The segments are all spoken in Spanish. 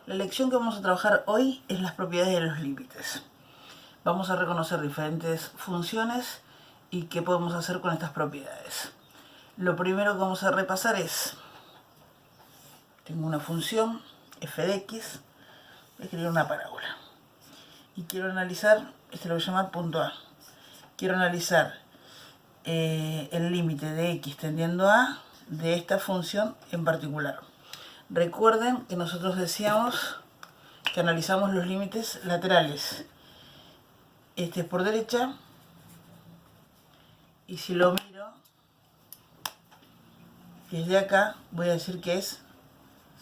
La lección que vamos a trabajar hoy es las propiedades de los límites. Vamos a reconocer diferentes funciones y qué podemos hacer con estas propiedades. Lo primero que vamos a repasar es, tengo una función f de x, voy a escribir una parábola y quiero analizar, este lo voy a llamar punto A. Quiero analizar el límite de x tendiendo a de esta función en particular. Recuerden que nosotros decíamos que analizamos los límites laterales. Este es por derecha y si lo miro desde acá voy a decir que es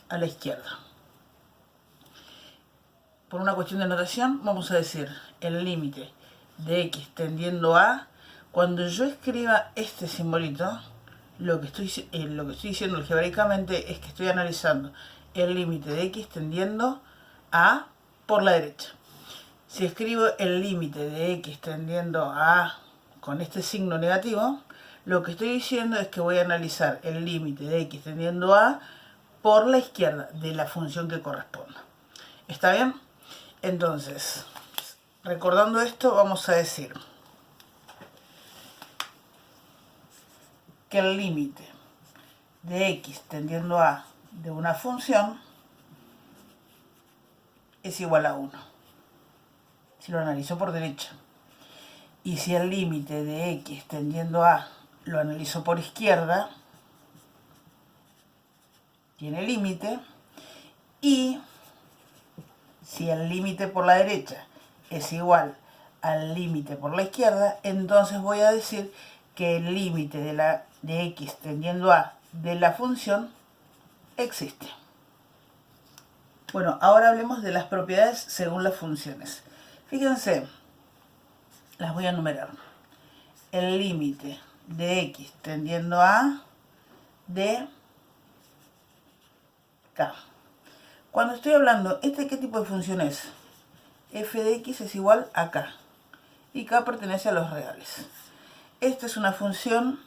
a la izquierda. Por una cuestión de notación vamos a decir el límite de x tendiendo a, cuando yo escriba este simbolito, lo que estoy diciendo algebraicamente es que estoy analizando el límite de x tendiendo a por la derecha. Si escribo el límite de x tendiendo a con este signo negativo, lo que estoy diciendo es que voy a analizar el límite de x tendiendo a por la izquierda de la función que corresponda. ¿Está bien? Entonces, recordando esto, vamos a decir que el límite de x tendiendo a de una función es igual a 1, si lo analizo por derecha. Y si el límite de x tendiendo a lo analizo por izquierda, tiene límite. Y si el límite por la derecha es igual al límite por la izquierda, entonces voy a decir que el límite de x tendiendo a de la función existe. Bueno, ahora hablemos de las propiedades según las funciones. Fíjense, las voy a enumerar. El límite de x tendiendo a de k. Cuando estoy hablando, ¿qué tipo de función es? F de x es igual a k. Y k pertenece a los reales. Esta es una función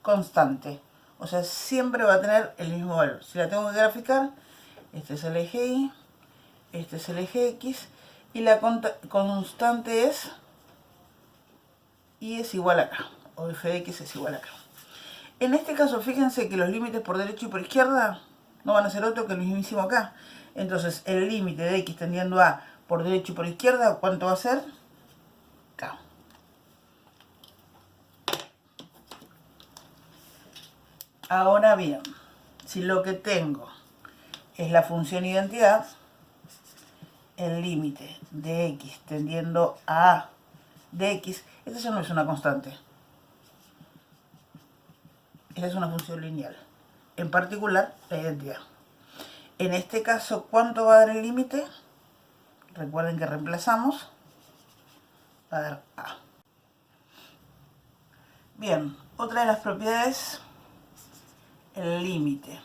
constante. O sea, siempre va a tener el mismo valor. Si la tengo que graficar, este es el eje y, este es el eje x. Y la constante es y es igual a k. O f de x es igual a k. En este caso, fíjense que los límites por derecha y por izquierda no van a ser otro que el mismísimo acá. Entonces, el límite de x tendiendo a por derecha y por izquierda, ¿cuánto va a ser? K. Ahora bien, si lo que tengo es la función identidad, el límite de x tendiendo a de x, esta ya no es una constante. Esta es una función lineal. En particular, la identidad. En este caso, ¿cuánto va a dar el límite? Recuerden que reemplazamos. Va a dar a. Bien, otra de las propiedades, el límite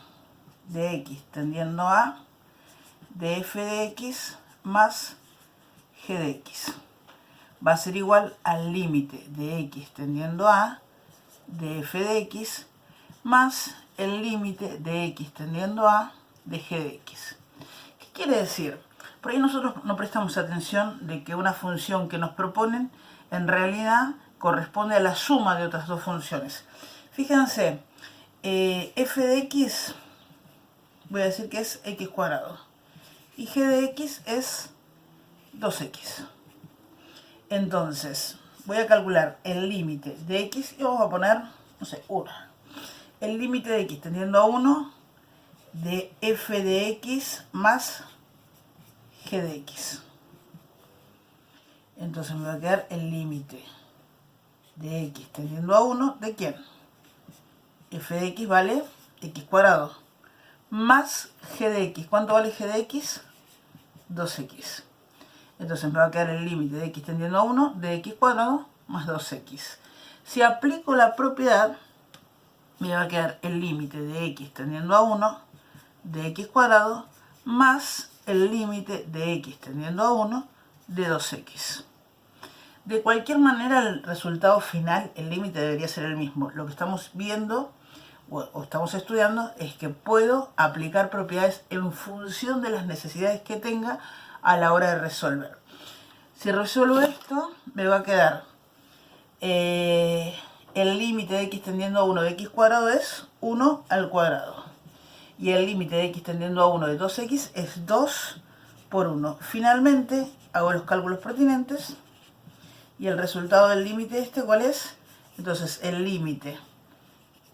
de x tendiendo a de f de x más g de x. Va a ser igual al límite de x tendiendo a de f de x más el límite de x tendiendo a de g de x. ¿Qué quiere decir? Por ahí nosotros no prestamos atención de que una función que nos proponen en realidad corresponde a la suma de otras dos funciones. Fíjense, f de x voy a decir que es x cuadrado y g de x es 2x. Entonces, voy a calcular el límite de x y vamos a poner, no sé, 1. El límite de x tendiendo a 1 de f de x más g de x. Entonces me va a quedar el límite de x tendiendo a 1, ¿de quién? F de x vale x cuadrado más g de x. ¿Cuánto vale g de x? 2x. Entonces me va a quedar el límite de x tendiendo a 1 de x cuadrado más 2x. Si aplico la propiedad, me va a quedar el límite de x tendiendo a 1 de x cuadrado más el límite de x tendiendo a 1 de 2x. De cualquier manera, el resultado final, el límite debería ser el mismo. Lo que estamos viendo o estamos estudiando, es que puedo aplicar propiedades en función de las necesidades que tenga a la hora de resolver. Si resuelvo esto, me va a quedar el límite de x tendiendo a 1 de x cuadrado es 1 al cuadrado. Y el límite de x tendiendo a 1 de 2x es 2 por 1. Finalmente, hago los cálculos pertinentes. Y el resultado del límite este, ¿cuál es? Entonces, el límite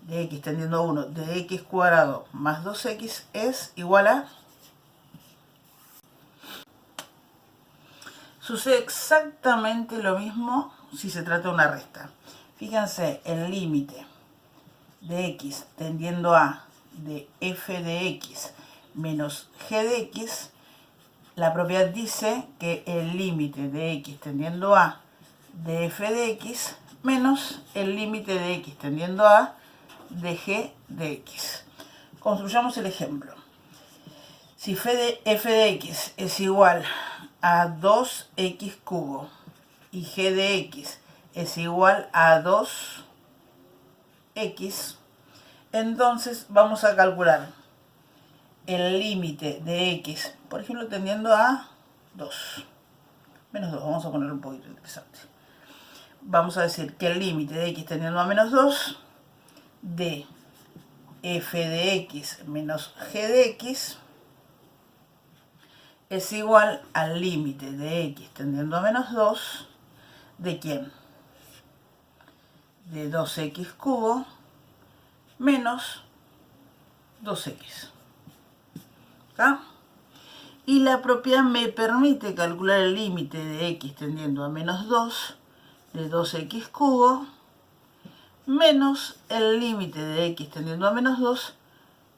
de x tendiendo a 1 de x cuadrado más 2x es igual a... Sucede exactamente lo mismo si se trata de una resta. Fíjense, el límite de x tendiendo a de f de x menos g de x, la propiedad dice que el límite de x tendiendo a de f de x menos el límite de x tendiendo a de g de x. Construyamos el ejemplo. Si f de x es igual a 2x cubo y g de x es igual a 2x, entonces vamos a calcular el límite de x, por ejemplo, tendiendo a 2, menos 2, vamos a ponerlo un poquito interesante. Vamos a decir que el límite de x tendiendo a menos 2 de f de x menos g de x es igual al límite de x tendiendo a menos 2 de ¿quién? De 2x cubo menos 2x. ¿Está? Y la propiedad me permite calcular el límite de x tendiendo a menos 2 de 2x cubo menos el límite de x tendiendo a menos 2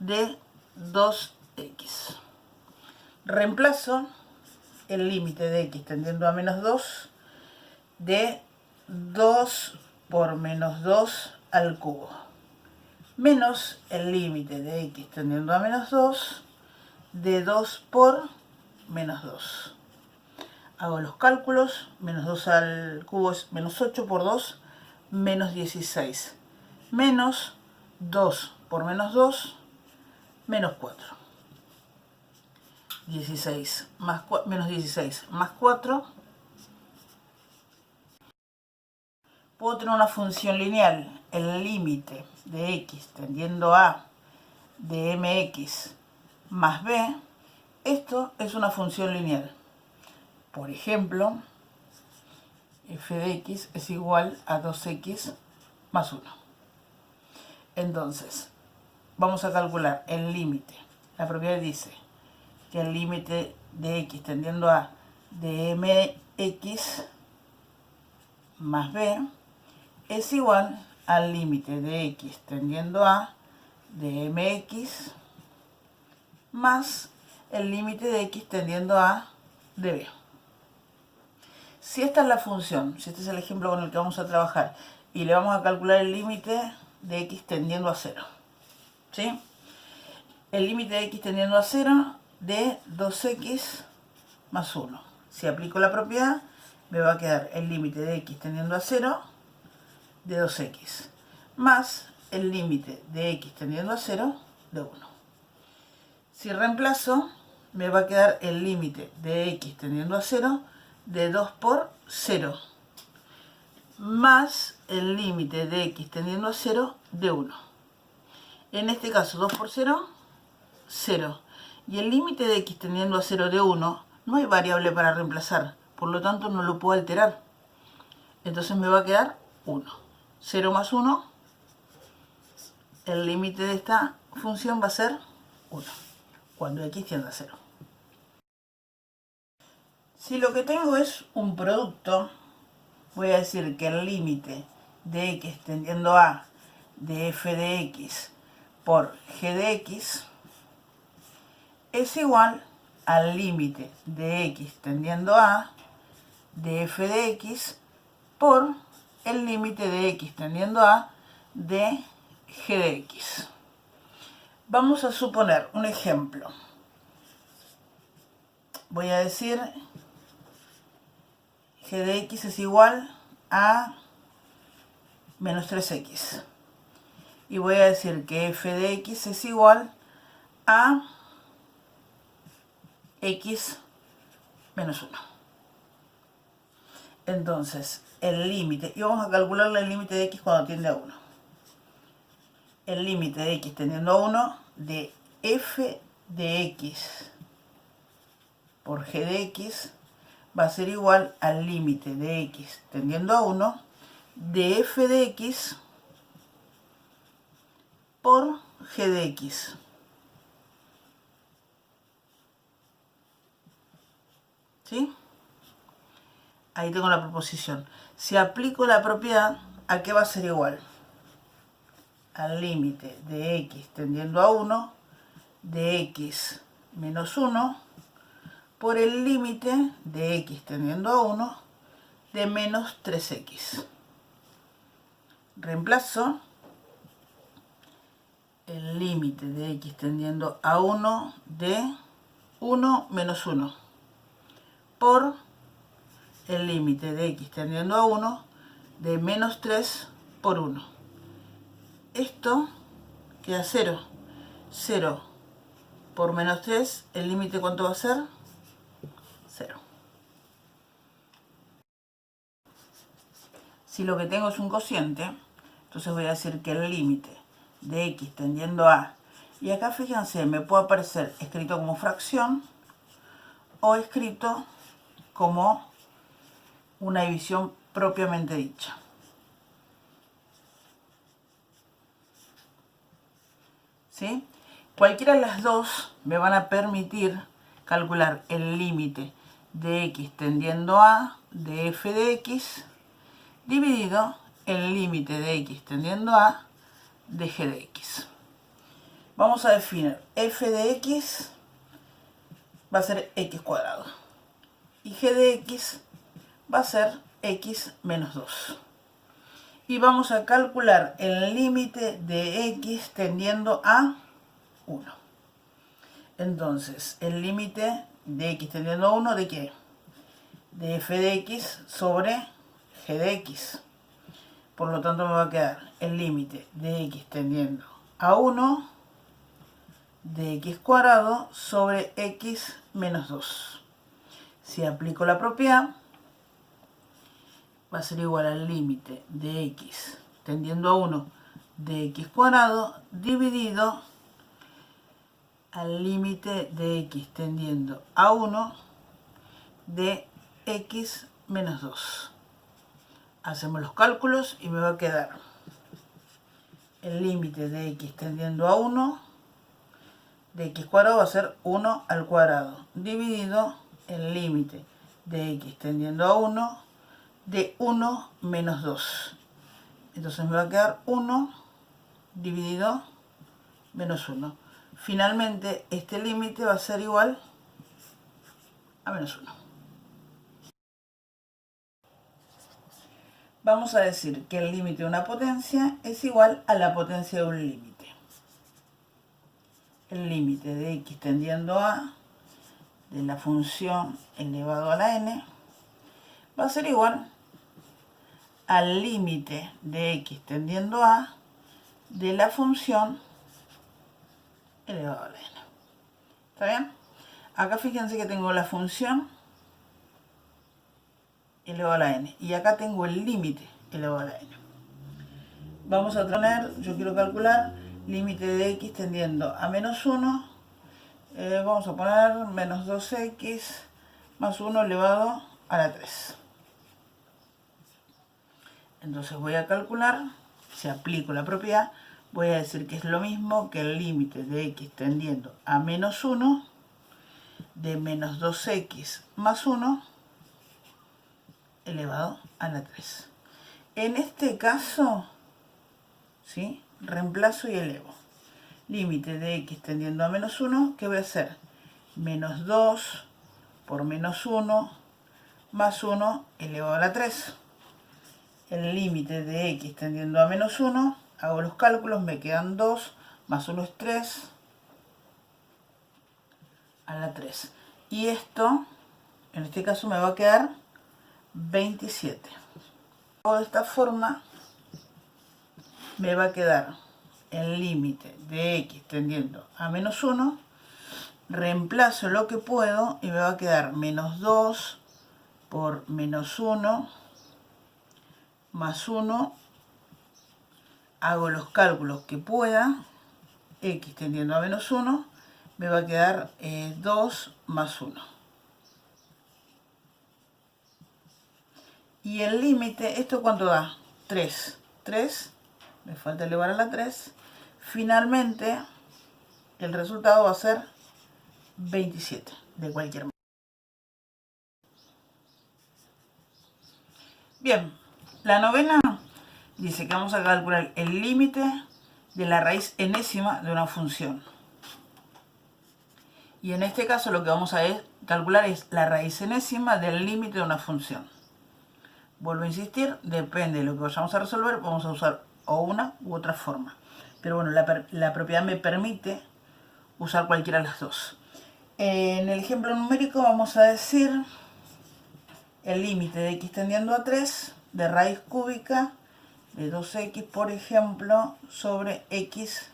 de 2x. Reemplazo el límite de x tendiendo a menos 2 de 2 por menos 2 al cubo menos el límite de x tendiendo a menos 2 de 2 por menos 2. Hago los cálculos, menos 2 al cubo es menos 8 por 2, menos 16, menos 2 por menos 2, menos 4. 16 más 4, menos 16 más 4. Puedo tener una función lineal, el límite de x tendiendo a de mx más b. Esto es una función lineal. Por ejemplo, f de x es igual a 2x más 1. Entonces, vamos a calcular el límite. La propiedad dice que el límite de x tendiendo a de mx más b es igual al límite de x tendiendo a de mx más el límite de x tendiendo a de b. Si esta es la función, si este es el ejemplo con el que vamos a trabajar, y le vamos a calcular el límite de x tendiendo a 0, ¿sí? El límite de x tendiendo a 0 de 2x más 1. Si aplico la propiedad, me va a quedar el límite de x tendiendo a 0 de 2x más el límite de x tendiendo a 0 de 1. Si reemplazo, me va a quedar el límite de x tendiendo a 0 de 2 por 0 más el límite de x tendiendo a 0 de 1. En este caso 2 por 0, 0. Y el límite de x tendiendo a 0 de 1, no hay variable para reemplazar, por lo tanto no lo puedo alterar. Entonces me va a quedar 1. 0 más 1, el límite de esta función va a ser 1, cuando x tiende a 0. Si lo que tengo es un producto, voy a decir que el límite de x tendiendo a de f de x por g de x es igual al límite de x tendiendo a de f de x por el límite de x tendiendo a de g de x. Vamos a suponer un ejemplo. Voy a decir g de x es igual a menos 3x. y voy a decir que f de x es igual a x menos 1. Entonces, el límite, y vamos a calcular el límite de x cuando tiende a 1. El límite de x tendiendo a 1 de f de x por g de x va a ser igual al límite de x tendiendo a 1 de f de x por g de x. ¿Sí? Ahí tengo la proposición. Si aplico la propiedad, ¿a qué va a ser igual? Al límite de x tendiendo a 1 de x menos 1 por el límite de x tendiendo a 1 de menos 3x. Reemplazo el límite de x tendiendo a 1 de 1 menos 1 por el límite de x tendiendo a 1 de menos 3 por 1. Esto queda 0. 0 por menos 3, ¿el límite cuánto va a ser? 0. Si lo que tengo es un cociente, entonces voy a decir que el límite de x tendiendo a, y acá fíjense, me puede aparecer escrito como fracción o escrito como una división propiamente dicha. ¿Sí? Cualquiera de las dos me van a permitir calcular el límite de x tendiendo a de f de x dividido el límite de x tendiendo a de g de x. Vamos a definir f de x va a ser x cuadrado y g de x va a ser x menos 2. Y vamos a calcular el límite de x tendiendo a 1. Entonces, el límite de x tendiendo a 1, ¿de qué? De f de x sobre g de x. Por lo tanto, me va a quedar el límite de x tendiendo a 1 de x cuadrado sobre x menos 2. Si aplico la propiedad, va a ser igual al límite de x tendiendo a 1 de x cuadrado dividido al límite de x tendiendo a 1 de x menos 2. Hacemos los cálculos y me va a quedar el límite de x tendiendo a 1 de x cuadrado va a ser 1 al cuadrado dividido el límite de x tendiendo a 1 de 1 menos 2. Entonces me va a quedar 1 dividido menos 1. Finalmente, este límite va a ser igual a menos 1. Vamos a decir que el límite de una potencia es igual a la potencia de un límite. El límite de x tendiendo a de la función elevado a la n va a ser igual al límite de x tendiendo a de la función elevado a la n. ¿Está bien? Acá fíjense que tengo la función elevado a la n y acá tengo el límite elevado a la n. Vamos a tener, yo quiero calcular límite de x tendiendo a menos 1, vamos a poner menos 2x más 1 elevado a la 3. Entonces voy a calcular, si aplico la propiedad, voy a decir que es lo mismo que el límite de x tendiendo a menos 1 de menos 2x más 1 elevado a la 3. En este caso, ¿sí? Reemplazo y elevo. Límite de x tendiendo a menos 1, ¿qué voy a hacer? Menos 2 por menos 1 más 1 elevado a la 3. El límite de x tendiendo a menos 1, hago los cálculos, me quedan 2, más 1 es 3, a la 3. Y esto, en este caso, me va a quedar 27. De esta forma, me va a quedar el límite de x tendiendo a menos 1, reemplazo lo que puedo y me va a quedar menos 2 por menos 1 más 1. Hago los cálculos que pueda, x tendiendo a menos 1, me va a quedar 2 más 1. Y el límite, ¿esto cuánto da? 3. 3, me falta elevar a la 3. Finalmente, el resultado va a ser 27, de cualquier manera. Bien, la novena dice que vamos a calcular el límite de la raíz enésima de una función. Y en este caso lo que vamos a calcular es la raíz enésima del límite de una función. Vuelvo a insistir, depende de lo que vayamos a resolver, vamos a usar o una u otra forma. Pero bueno, la propiedad me permite usar cualquiera de las dos. En el ejemplo numérico vamos a decir el límite de x tendiendo a 3 de raíz cúbica de 2x, por ejemplo, sobre x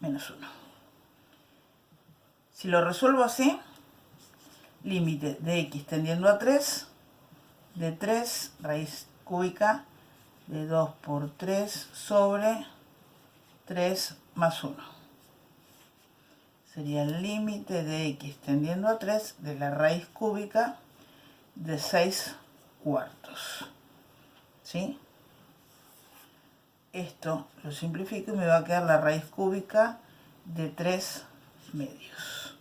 menos 1. Si lo resuelvo así, límite de x tendiendo a 3 de 3 raíz cúbica de 2 por 3 sobre 3 más 1. Sería el límite de x tendiendo a 3 de la raíz cúbica de 6 cuartos. ¿Sí? Esto lo simplifico y me va a quedar la raíz cúbica de 3 medios.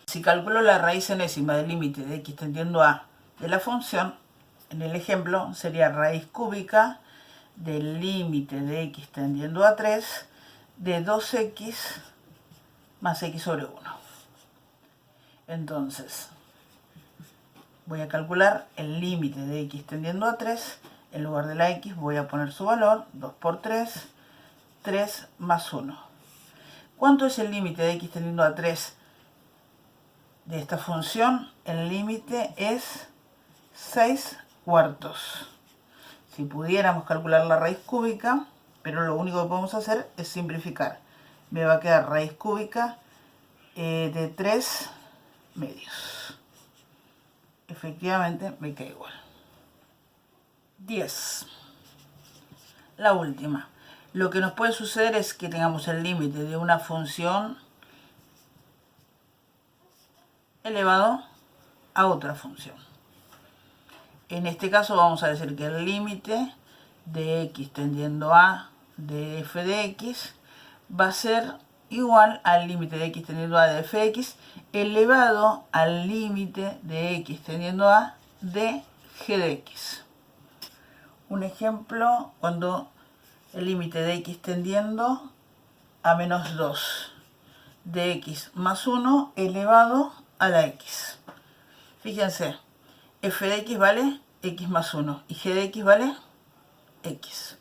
Si calculo la raíz enésima del límite de x tendiendo a de la función, en el ejemplo sería raíz cúbica del límite de x tendiendo a 3 de 2x más x sobre 1. Entonces, voy a calcular el límite de x tendiendo a 3. En lugar de la x voy a poner su valor, 2 por 3, 3 más 1. ¿Cuánto es el límite de x tendiendo a 3 de esta función? El límite es 6 cuartos. Si pudiéramos calcular la raíz cúbica, pero lo único que podemos hacer es simplificar. Me va a quedar raíz cúbica de 3 medios. Efectivamente me queda igual. 10. La última. Lo que nos puede suceder es que tengamos el límite de una función elevado a otra función. En este caso vamos a decir que el límite de x tendiendo a de f de x va a ser igual al límite de x tendiendo a de f de x elevado al límite de x tendiendo a de g de x. Un ejemplo, cuando el límite de x tendiendo a menos 2 de x más 1 elevado a la x. Fíjense, f de x vale x más 1 y g de x vale x.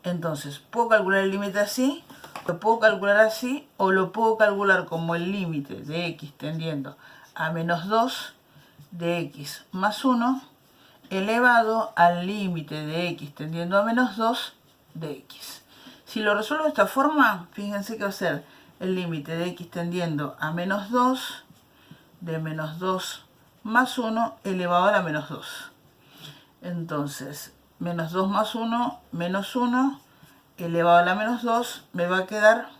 Entonces, puedo calcular el límite así, lo puedo calcular así o lo puedo calcular como el límite de x tendiendo a menos 2 de x más 1 elevado al límite de x tendiendo a menos 2 de x. Si lo resuelvo de esta forma, fíjense que va a ser el límite de x tendiendo a menos 2 de menos 2 más 1 elevado a la menos 2. Entonces, menos 2 más 1, menos 1 elevado a la menos 2, me va a quedar,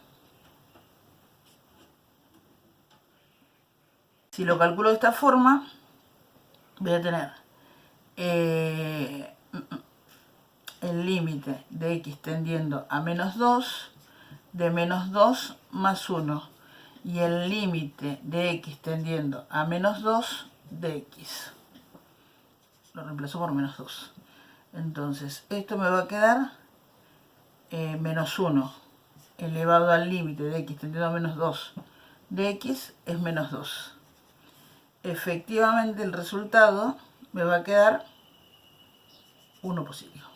si lo calculo de esta forma, voy a tener el límite de x tendiendo a menos 2 de menos 2 más 1 y el límite de x tendiendo a menos 2 de x. Lo reemplazo por menos 2. Entonces, esto me va a quedar menos 1 elevado al límite de x tendiendo a menos 2 de x es menos 2. Efectivamente, el resultado me va a quedar 1 positivo.